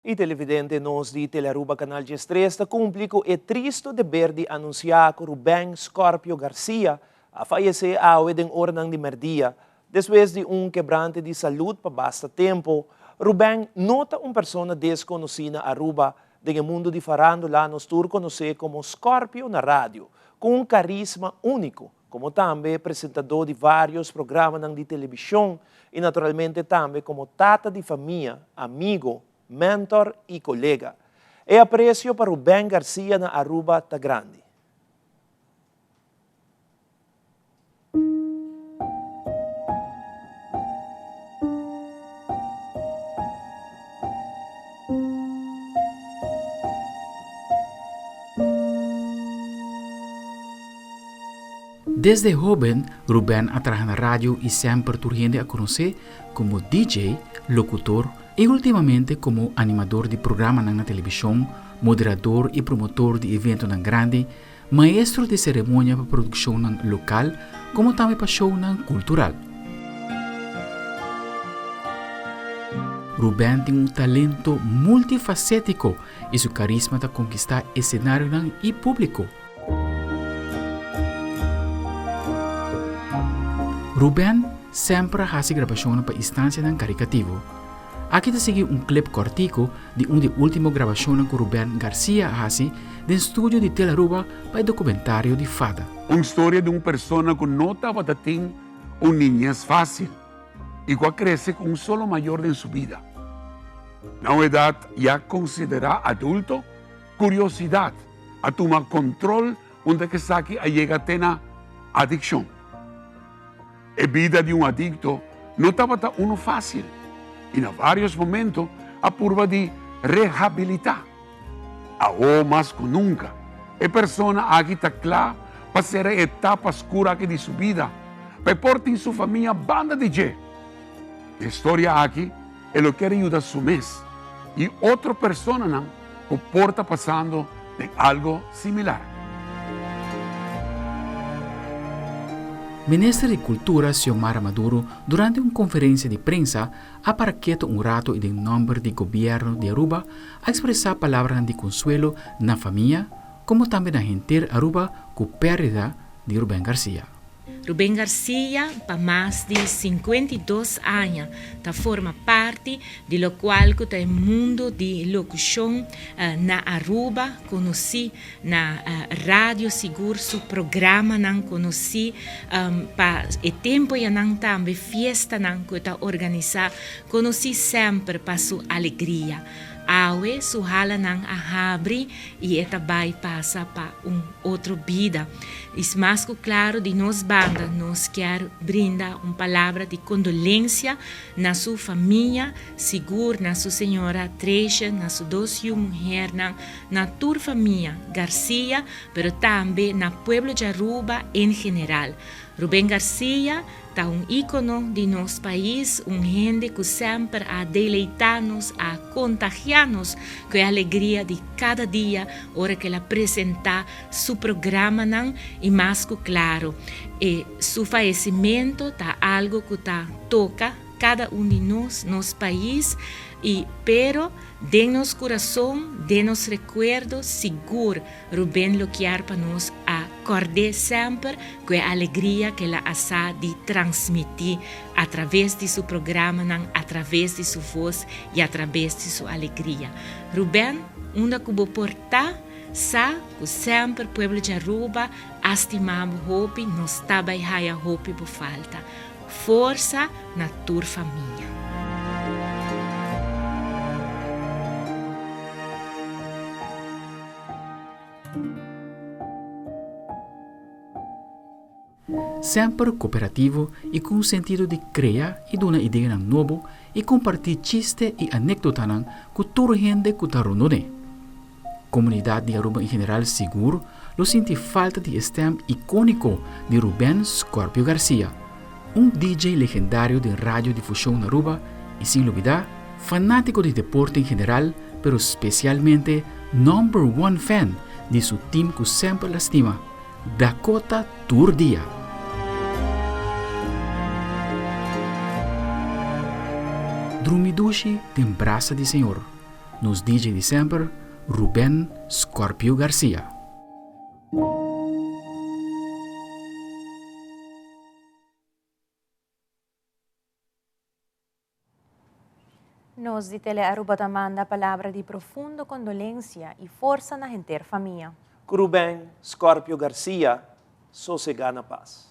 I televidente nos di Telearuba Canal G3 cumplico e tristo deber di anunciar que Rubén Scorpio Garcia a fallecer hoje den ordem de merdia. Depois de quebrante de saúde para basta tempo, Rubén nota persona desconhecida Aruba do mundo de farándula nos tur conhecer como Scorpio na rádio, com carisma único, como também apresentador de vários programas de televisão e naturalmente também como tata de família, amigo, mentor e colega. E aprecio para Rubén Garcia na Aruba tá grande. Desde joven, Rubén atrajo na rádio e sempre turgente a conhecer como DJ, locutor e ultimamente como animador de programa na televisão, moderador e promotor de evento na grande, maestro de cerimônia para produção local, como também para show cultural. Rubén tem talento multifacético e seu carisma para conquistar cenário e público. Rubén sempre faz gravação para instância caricativo. Aqui está seguir clip cortico de de última gravação que Rubén Garcia faz no estúdio de Telearuba para o documentário de Fada. Uma história de persona que não estava tendo niñez fácil e que cresce com solo maior em sua vida. Na idade já considera adulto, curiosidade a tomar controle onde que saque a chega a ter adicção. A vida de adicto não estava tão fácil e, em vários momentos, a curva de reabilitar. Agora, mais que nunca, a pessoa aqui está clara para ser a etapa escura de sua vida, para pôr em sua família banda de gente. A história aqui é o que ajuda a seu mês e outra pessoa não que porta passando de algo similar. Ministro de Cultura, Xiomara Maduro, durante uma conferência de prensa, aparquetou rato e de nome do governo de Aruba a expressar palavras de consuelo na família, como também na gente Aruba com perda de Rubén Garcia. Rubén Garcia, para mais de 52 anos, forma parte do qual o mundo de locução na Aruba conheci, na rádio seguro, seu programa não conheci, para o tempo e não também festa não que está organizada, conheci sempre para sua alegria. Awe su hala nang ahabri e eta vai passa para outra vida. Es mais claro de nos banda, nos quer brindar uma palavra de condolência na sua família, seguro na sua senhora Trecha, na sua duas mulheres, na tua família Garcia, pero também na pueblo de Aruba em geral. Rubén Garcia está ícono de nosso país, gente que sempre a deleitar-nos, a contagiar-nos com a alegria de cada dia, hora que ela apresenta seu programa e mais claro. E seu falecimento está algo que toca cada de nós, nosso país, pero de nosso coração, de nos recuerdos, seguro, Rubén lo quer para nós acordar sempre com a alegria que ela asa de transmitir através de seu programa, através de sua voz e através de sua alegria. Rubén, onde que vou portar, sa que sempre o povo de Aruba estimamos hope, nos trabalhamos hope por falta. Força na tua família. Sempre cooperativo e com o sentido de criar e dar uma ideia nova e compartilhar chiste e anedotas com toda a gente que está rondando. Comunidade de Aruba em geral seguro, lo sente falta de stem icônico de Rubén Scorpio Garcia, DJ legendário de radiodifusão na Aruba e, sem dúvida, fanático de deporte em geral, pero especialmente #1 fan de seu time que sempre lastima, Dakota Turdia. Drumidushi tem braça de Senhor, nos DJ December, Ruben Scorpio Garcia. Nos di Telearuba manda palavra di profundo condolência e força na gente família. Rubén Scorpio Garcia, sossega na paz.